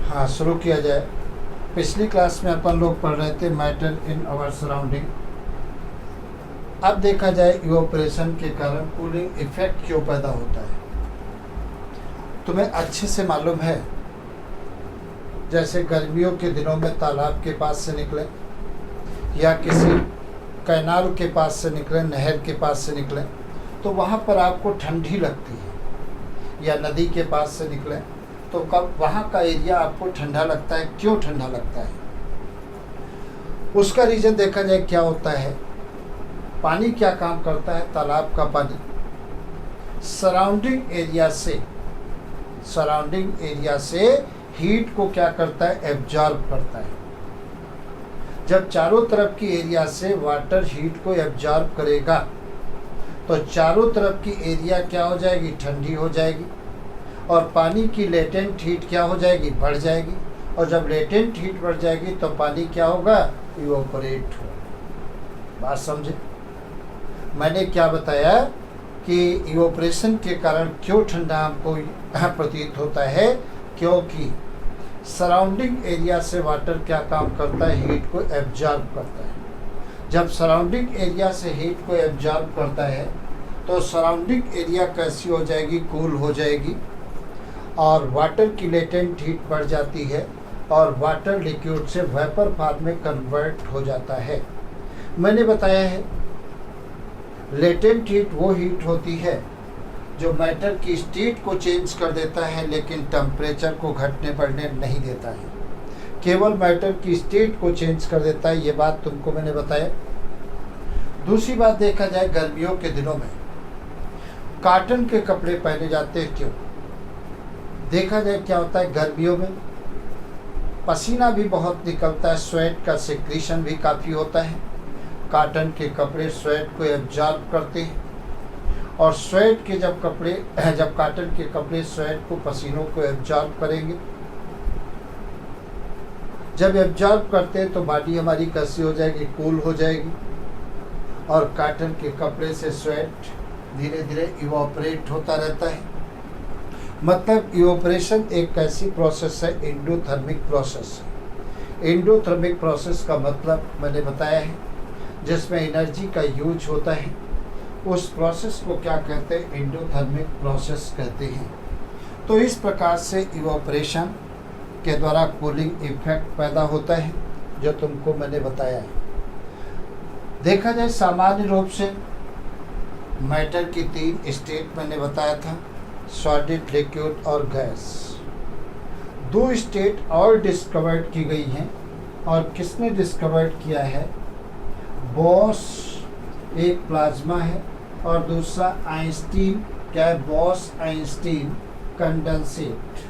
हाँ, शुरू किया जाए। पिछली क्लास में अपन लोग पढ़ रहे थे मैटर इन आवर सराउंडिंग। अब देखा जाए इवोपरेशन के कारण कूलिंग इफेक्ट क्यों पैदा होता है। तुम्हें अच्छे से मालूम है, जैसे गर्मियों के दिनों में तालाब के पास से निकले या किसी कैनाल के पास से निकले, नहर के पास से निकले, तो वहाँ पर आपको ठंडी लगती है। या नदी के पास से निकले तो कब वहाँ का एरिया आपको ठंडा लगता है। क्यों ठंडा लगता है? उसका रीज़न देखा जाए क्या होता है। पानी क्या काम करता है? तालाब का पानी सराउंडिंग एरिया से हीट को क्या करता है? एब्जॉर्ब करता है। जब चारों तरफ की एरिया से वाटर हीट को एब्जॉर्ब करेगा तो चारों तरफ की एरिया क्या हो जाएगी? ठंडी हो जाएगी। और पानी की लेटेंट हीट क्या हो जाएगी? बढ़ जाएगी। और जब लेटेंट हीट बढ़ जाएगी तो पानी क्या होगा? इवोपरेट होगा। बात समझे? मैंने क्या बताया कि इवोपरेशन के कारण क्यों ठंडा हमको प्रतीत होता है, क्योंकि सराउंडिंग एरिया से वाटर क्या काम करता है? हीट को एब्जॉर्ब करता है। जब सराउंडिंग एरिया से हीट को एब्जॉर्ब करता है तो सराउंडिंग एरिया कैसी हो जाएगी? कूल हो जाएगी और वाटर की लेटेंट हीट बढ़ जाती है और वाटर लिक्विड से वेपर फॉर्म में कन्वर्ट हो जाता है। मैंने बताया है लेटेंट हीट वो हीट होती है जो मैटर की स्टेट को चेंज कर देता है, लेकिन टेम्परेचर को घटने बढ़ने नहीं देता है। केवल मैटर की स्टेट को चेंज कर देता है। ये बात तुमको मैंने बताया। दूसरी बात देखा जाए, गर्मियों के दिनों में कॉटन के कपड़े पहने जाते हैं। क्यों? देखा जाए क्या होता है, गर्मियों में पसीना भी बहुत निकलता है, स्वेट का सिक्रीशन भी काफ़ी होता है। कॉटन के कपड़े स्वेट को एब्जॉर्ब करते हैं और स्वेट के जब कॉटन के कपड़े स्वेट को, पसीनों को एब्जॉर्ब करेंगे, जब एब्जॉर्ब करते हैं तो बॉडी हमारी कैसी हो जाएगी? कूल हो जाएगी। और कॉटन के कपड़े से स्वेट धीरे धीरे इवोपरेट होता रहता है। मतलब इवोपरेशन एक ऐसी प्रोसेस है, एंडोथर्मिक प्रोसेस है। एंडोथर्मिक प्रोसेस का मतलब मैंने बताया है, जिसमें एनर्जी का यूज होता है। उस प्रोसेस को क्या कहते हैं? एंडोथर्मिक प्रोसेस कहते हैं। तो इस प्रकार से इवोपरेशन के द्वारा कूलिंग इफेक्ट पैदा होता है, जो तुमको मैंने बताया है। देखा जाए सामान्य रूप से मैटर की 3 स्टेट मैंने बताया था, सॉलिड, लिक्विड और गैस। 2 स्टेट और डिस्कवर्ड की गई हैं। और किसने डिस्कवर्ड किया है? बॉस, एक प्लाज्मा है और दूसरा आइंस्टीन। क्या है? Boss Einstein condensate.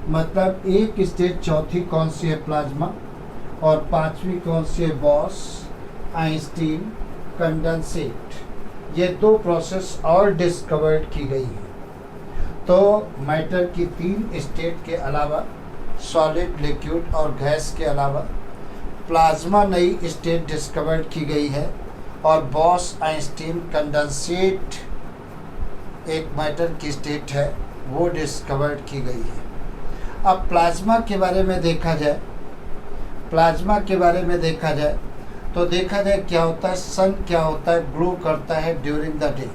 मतलब एक स्टेट चौथी कौन सी है? प्लाज्मा। और 5वीं कौन सी है? Boss Einstein condensate. ये 2 प्रोसेस और डिस्कवर्ड की गई है। तो मैटर की 3 स्टेट के अलावा, सॉलिड, लिक्विड और गैस के अलावा, प्लाज्मा नई स्टेट डिस्कवर्ड की गई है और बॉस आइंस्टीन कंडेंसेट एक मैटर की स्टेट है, वो डिस्कवर्ड की गई है। अब प्लाज्मा के बारे में देखा जाए, तो देखा जाए क्या होता है। सन क्या होता है? ग्लो करता है ड्यूरिंग द डे।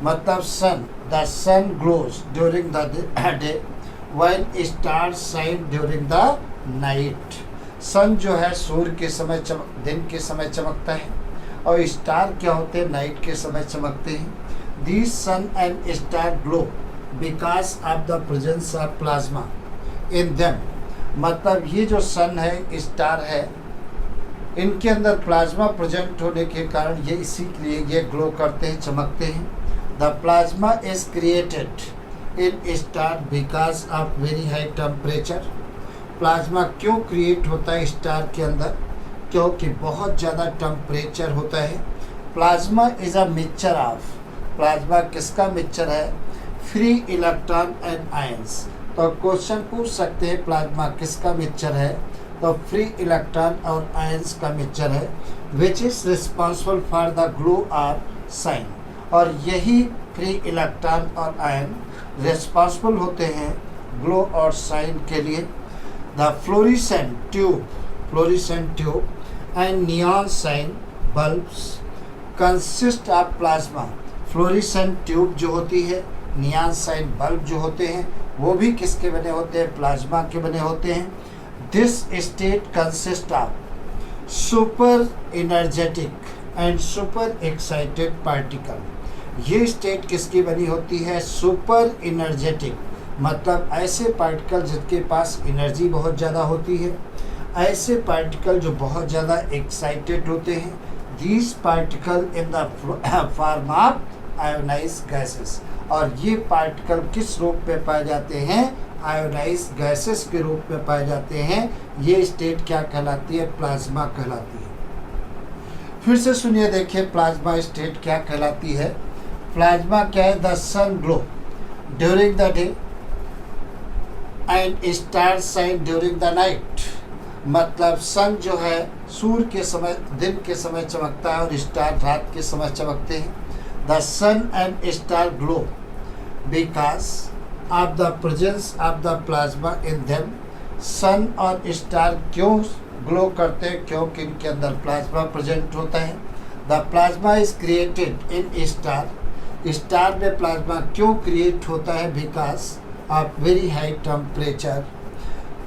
मतलब the sun glows during the day while stars shine during the night. Sun जो है सूर्य के समय दिन के समय चमकता है और स्टार क्या होते हैं? नाइट के समय चमकते हैं। These sun and star glow because of the presence of plasma in them. मतलब ये जो सन है, स्टार है, इनके अंदर प्लाज्मा प्रेजेंट होने के कारण ये इसीलिए ये ग्लो करते हैं, चमकते हैं। The plasma is created in star because of very high temperature. Plasma क्यों क्रिएट होता है स्टार के अंदर? क्योंकि बहुत ज़्यादा टेम्परेचर होता है। Plasma is a mixture of, plasma किसका मिक्सचर है? Free electron and ions. तो क्वेश्चन पूछ सकते हैं प्लाज्मा किसका मिक्सचर है? तो फ्री इलेक्ट्रॉन और आयंस का मिक्सचर है, which is responsible for the glow और साइन। और यही फ्री इलेक्ट्रॉन और आयन रिस्पॉन्सिबल होते हैं ग्लो और साइन के लिए। The fluorescent tube and neon sign bulbs consist of plasma. Fluorescent tube जो होती है, नियॉन साइन बल्ब जो होते हैं, वो भी किसके बने होते हैं? प्लाज्मा के बने होते हैं. This state consist of super energetic and super excited particle. ये स्टेट किसकी बनी होती है? सुपर एनर्जेटिक, मतलब ऐसे पार्टिकल जिनके पास एनर्जी बहुत ज़्यादा होती है, ऐसे पार्टिकल जो बहुत ज़्यादा एक्साइटेड होते हैं. These particle in the form of ionised gases. और ये पार्टिकल किस रूप में पाए जाते हैं? आयोनाइज्ड गैसेस के रूप में पाए जाते हैं. ये स्टेट क्या कहलाती है? प्लाज्मा कहलाती है. फिर से सुनिए, देखिए प्लाज्मा स्टेट क्या कहलाती है. प्लाज्मा क्या है? The sun glow during the day and star shine during the night. मतलब सन जो है सूर्य के समय, दिन के समय चमकता है और स्टार रात के समय चमकते हैं. The sun and star glow because of the presence of the plasma in them. Sun और स्टार क्यों ग्लो करते हैं? क्योंकि इनके अंदर प्लाज्मा प्रेजेंट होता है. The plasma is created in star. Star में प्लाज्मा क्यों क्रिएट होता है? Because of very high temperature.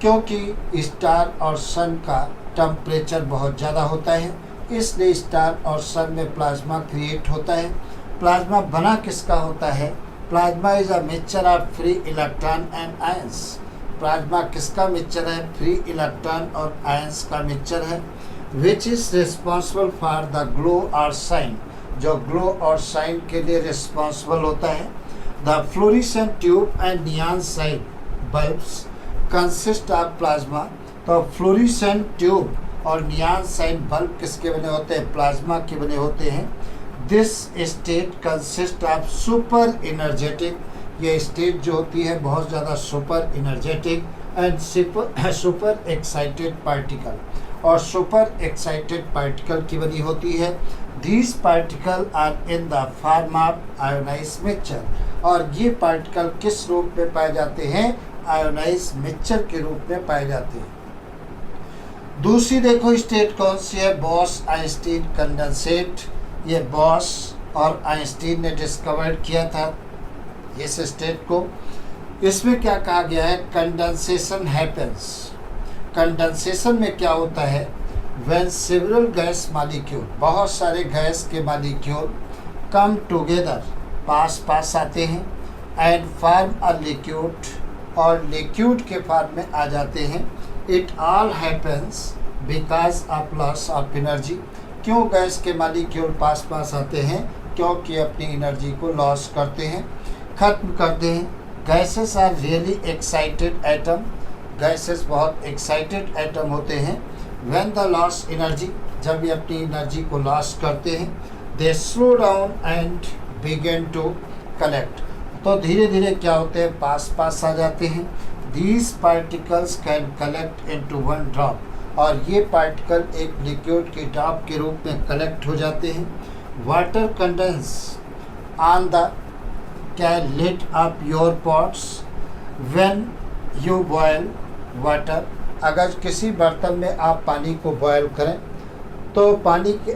क्योंकि स्टार और सन का टेम्परेचर बहुत ज़्यादा होता है, इसलिए स्टार और सन में प्लाज्मा क्रिएट होता है. प्लाज्मा बना किसका होता है? Plasma is a mixture of free electron and ions. Plasma किसका मिक्सचर है? फ्री इलेक्ट्रॉन और आयंस का मिक्सचर है. Which is responsible for the glow और शाइन, जो ग्लो और शाइन के लिए रिस्पॉन्सिबल होता है. The fluorescent tube and neon sign bulbs consist of plasma. तो फ्लोरिसेंट ट्यूब और नियॉन साइन बल्ब किसके बने होते हैं? प्लाज्मा के बने होते हैं. This state consist of super energetic. ये स्टेट जो होती है बहुत ज़्यादा super energetic and super excited particle, और सुपर एक्साइटेड पार्टिकल की बनी होती है. These particle are in the form of ionised mixture. और ये पार्टिकल किस रूप में पाए जाते हैं? आयोनाइज्ड मिक्सचर के रूप में पाए जाते हैं. दूसरी देखो स्टेट कौन सी है? Boss Einstein condensate. ये बॉस और आइंस्टीन ने डिस्कवर किया था इस स्टेट को. इसमें क्या कहा गया है? Condensation happens. कंडेंसेशन में क्या होता है? व्हेन सेवरल गैस मॉलिक्यूल, बहुत सारे गैस के मॉलिक्यूल कम टुगेदर, पास पास आते हैं, एंड फॉर्म अ लिक्विड, और लिक्विड के फॉर्म में आ जाते हैं. It all happens because of loss of energy. क्यों गैस के मॉलिक्यूल पास पास आते हैं? क्योंकि अपनी एनर्जी को लॉस करते हैं, खत्म करते हैं. Gases are really excited atom. Gases बहुत एक्साइटेड एटम होते हैं. व्हेन द लॉस एनर्जी, जब ये अपनी एनर्जी को लॉस करते हैं, they slow down and begin to collect. तो धीरे धीरे क्या होते हैं? पास पास आ जाते हैं. These particles can collect into one drop. और ये पार्टिकल एक लिक्विड के ड्रॉप के रूप में कलेक्ट हो जाते हैं. Water condense on the can lid of your pots when you boil water. अगर किसी बर्तन में आप पानी को बॉयल करें तो पानी के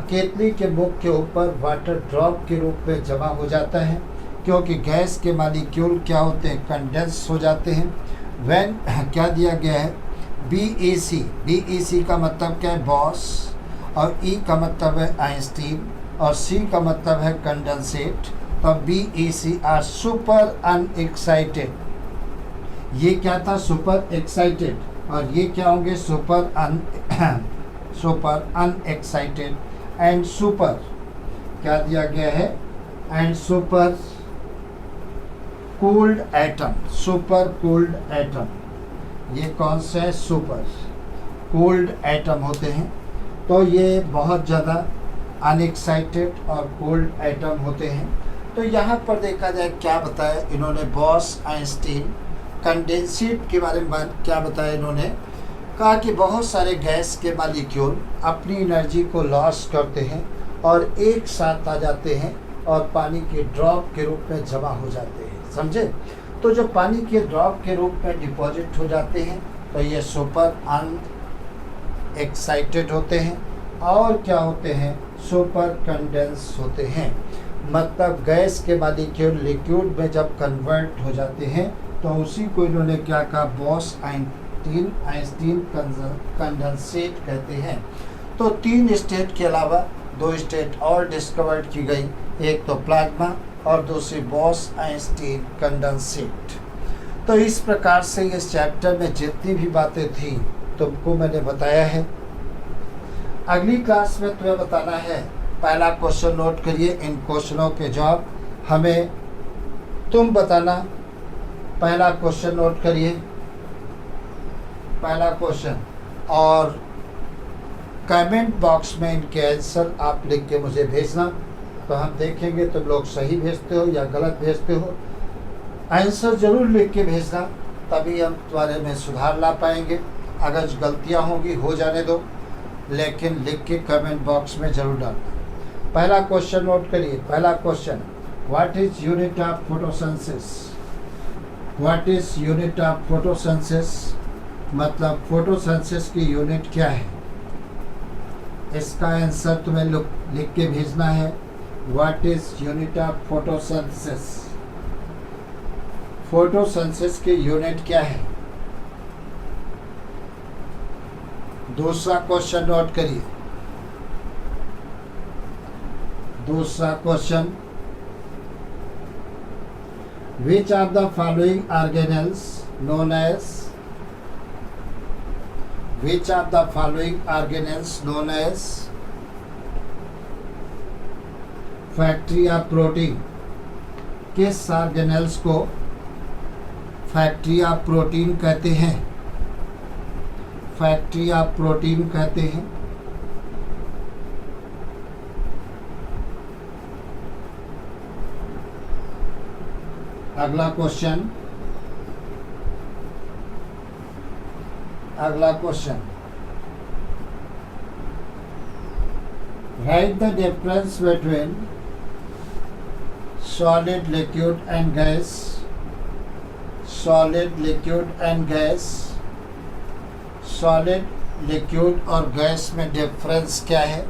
केतली के मुख के ऊपर वाटर ड्रॉप के रूप में जमा हो जाता है, क्योंकि गैस के मॉलिक्यूल क्या होते हैं? कंडेंस हो जाते हैं. व्हेन क्या दिया गया है? BEC. BEC का मतलब क्या है? बॉस, और E का मतलब है आइंस्टीन, और C का मतलब है कंडेंसेट. तो BEC आर सुपर अनएक्साइटेड. ये क्या था? Super excited. और ये क्या होंगे? Super unexcited. एंड सुपर क्या दिया गया है? And super cooled atom. Super cooled atom, ये कौन से हैं? सुपर कूल्ड एटम होते हैं. तो ये बहुत ज़्यादा अनएक्साइटेड और कोल्ड एटम होते हैं. तो यहाँ पर देखा जाए क्या बताया इन्होंने? बॉस आइंस्टीन कंडेंसेट के बारे में क्या बताया इन्होंने? कहा कि बहुत सारे गैस के मॉलिक्यूल अपनी एनर्जी को लॉस करते हैं और एक साथ आ जाते हैं और पानी के ड्रॉप के रूप में जमा हो जाते हैं. समझे? तो जो पानी के ड्रॉप के रूप में डिपॉजिट हो जाते हैं, तो ये सुपर एक्साइटेड होते हैं, और क्या होते हैं, सुपर कंडेंस होते हैं। मतलब गैस के मॉलिक्यूल लिक्विड में जब कन्वर्ट हो जाते हैं तो उसी को इन्होंने क्या कहा, बॉस आइंस्टीन कंडेंसेट कहते हैं। तो 3 स्टेट के अलावा 2 स्टेट और डिस्कवर्ड की गई, एक तो प्लाज्मा और दूसरी बॉस आइंस्टीन कंडेंसेट। तो इस प्रकार से इस चैप्टर में जितनी भी बातें थी तुमको मैंने बताया है। अगली क्लास में तुम्हें बताना है, पहला क्वेश्चन नोट करिए, इन क्वेश्चनों के जवाब हमें तुम बताना। पहला क्वेश्चन नोट करिए, पहला क्वेश्चन, और कमेंट बॉक्स में इनके आंसर आप लिख के मुझे भेजना, तो हम देखेंगे तुम लोग सही भेजते हो या गलत भेजते हो। आंसर ज़रूर लिख के भेजना, तभी हम तुम्हारे में सुधार ला पाएंगे। अगर गलतियां होंगी हो जाने दो, लेकिन लिख के कमेंट बॉक्स में ज़रूर डालना। पहला क्वेश्चन नोट करिए, पहला question, what is unit of photosynthesis? What is unit of photosynthesis, मतलब फोटोसिंथेसिस की यूनिट क्या है? इसका आंसर तुम्हें लिख के भेजना है। What is unit of photosynthesis? Photosynthesis की यूनिट क्या है? दूसरा क्वेश्चन नोट करिए, दूसरा question, which of the following organelles known as, which of the following organelles known as factory of protein? किस ऑर्गेनेल्स को फैक्ट्री ऑफ प्रोटीन कहते हैं? फैक्ट्री ऑफ प्रोटीन कहते हैं। अगला क्वेश्चन, अगला question, right the difference between solid liquid and gas, solid liquid and gas, solid liquid और gas में डिफरेंस क्या है?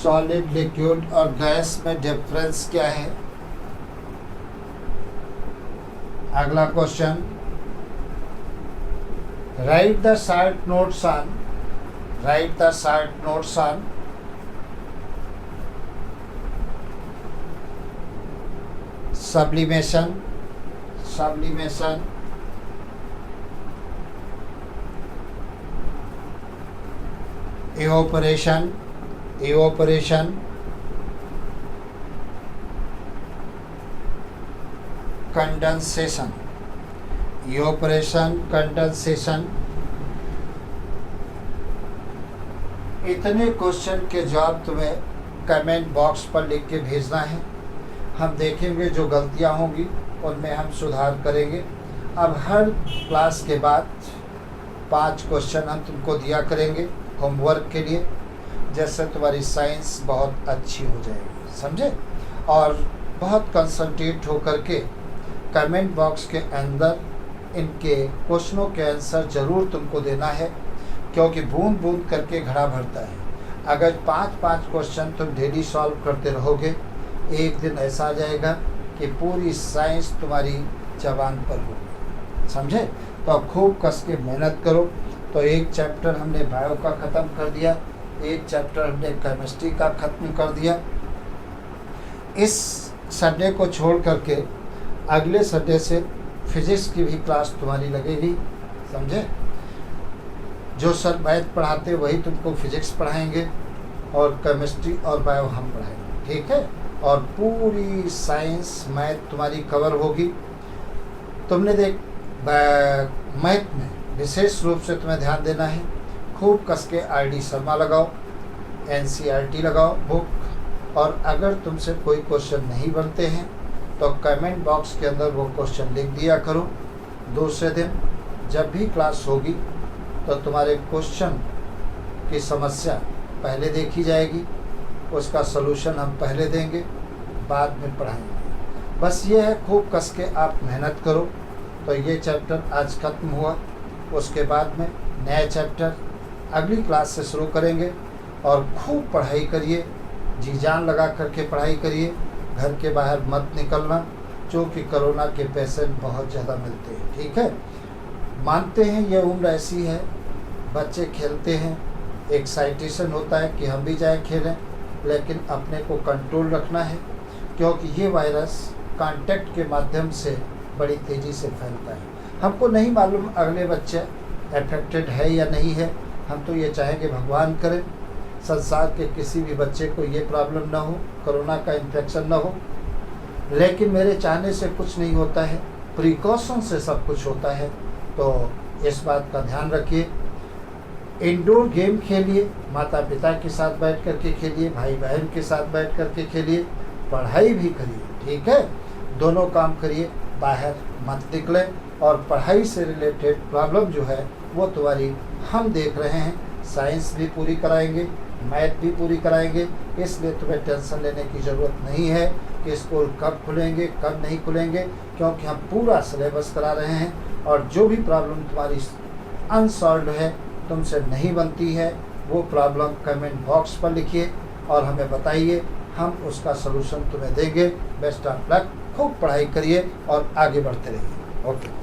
सॉलिड लिक्विड और गैस में डिफरेंस क्या है? अगला question, right the short notes on, right the short notes on sublimation, sublimation, evaporation, evaporation, condensation, evaporation, condensation। इतने क्वेश्चन के जवाब तुम्हें कमेंट बॉक्स पर लिख के भेजना है। हम देखेंगे जो गलतियां होंगी उनमें हम सुधार करेंगे। अब हर क्लास के बाद 5 क्वेश्चन हम तुमको दिया करेंगे होमवर्क के लिए, जैसे तुम्हारी साइंस बहुत अच्छी हो जाएगी, समझे? और बहुत कंसंट्रेट होकर के कमेंट बॉक्स के अंदर इनके क्वेश्चनों के आंसर ज़रूर तुमको देना है, क्योंकि बूंद बूंद करके घड़ा भरता है। अगर 5-5 क्वेश्चन तुम डेली सॉल्व करते रहोगे, एक दिन ऐसा आ जाएगा कि पूरी साइंस तुम्हारी जबान पर होगी, समझे? तो अब खूब कस के मेहनत करो। तो एक चैप्टर हमने बायो का ख़त्म कर दिया, एक चैप्टर हमने केमिस्ट्री का ख़त्म कर दिया। इस संडे को छोड़ करके अगले संडे से फिजिक्स की भी क्लास तुम्हारी लगेगी, समझे? जो सर मैथ पढ़ाते वही तुमको फिजिक्स पढ़ाएंगे, और केमिस्ट्री और बायो हम पढ़ाएंगे, ठीक है? और पूरी साइंस मैथ तुम्हारी कवर होगी। तुमने मैथ में विशेष रूप से तुम्हें ध्यान देना है, खूब कस के RD शर्मा लगाओ, NCERT लगाओ बुक, और अगर तुमसे कोई क्वेश्चन नहीं बनते हैं तो कमेंट बॉक्स के अंदर वो क्वेश्चन लिख दिया करो। दूसरे दिन जब भी क्लास होगी तो तुम्हारे क्वेश्चन की समस्या पहले देखी जाएगी, उसका सलूशन हम पहले देंगे, बाद में पढ़ाएंगे, बस ये है, खूब कस के आप मेहनत करो। तो ये चैप्टर आज ख़त्म हुआ। उसके बाद में नया चैप्टर अगली क्लास से शुरू करेंगे। और खूब पढ़ाई करिए, जी जान लगा करके पढ़ाई करिए। घर के बाहर मत निकलना, क्योंकि कोरोना के पेशेंट बहुत ज़्यादा मिलते हैं। ठीक है, मानते हैं ये उम्र ऐसी है, बच्चे खेलते हैं, एक्साइटेशन होता है कि हम भी जाए खेलें, लेकिन अपने को कंट्रोल रखना है, क्योंकि ये वायरस कांटेक्ट के माध्यम से बड़ी तेज़ी से फैलता है। हमको नहीं मालूम अगले बच्चे अफेक्टेड है या नहीं है। हम तो ये चाहेंगे भगवान करे संसार के किसी भी बच्चे को ये प्रॉब्लम ना हो, कोरोना का इन्फेक्शन ना हो। लेकिन मेरे चाहने से कुछ नहीं होता है, प्रिकॉशन से सब कुछ होता है। तो इस बात का ध्यान रखिए। इंडोर गेम खेलिए, माता पिता के साथ बैठ कर के खेलिए, भाई बहन के साथ बैठ कर के खेलिए, पढ़ाई भी करिए। ठीक है, दोनों काम करिए, बाहर मत निकलें। और पढ़ाई से रिलेटेड प्रॉब्लम जो है वो तुम्हारी हम देख रहे हैं, साइंस भी पूरी कराएंगे, मैथ भी पूरी कराएंगे। इसलिए तुम्हें टेंशन लेने की ज़रूरत नहीं है कि स्कूल कब खुलेंगे कब नहीं खुलेंगे, क्योंकि हम पूरा सिलेबस करा रहे हैं। और जो भी प्रॉब्लम तुम्हारी अनसॉल्व है, तुमसे नहीं बनती है, वो प्रॉब्लम कमेंट बॉक्स पर लिखिए और हमें बताइए, हम उसका सलूशन तुम्हें देंगे। बेस्ट ऑफ लक, खूब पढ़ाई करिए और आगे बढ़ते रहिए। ओके।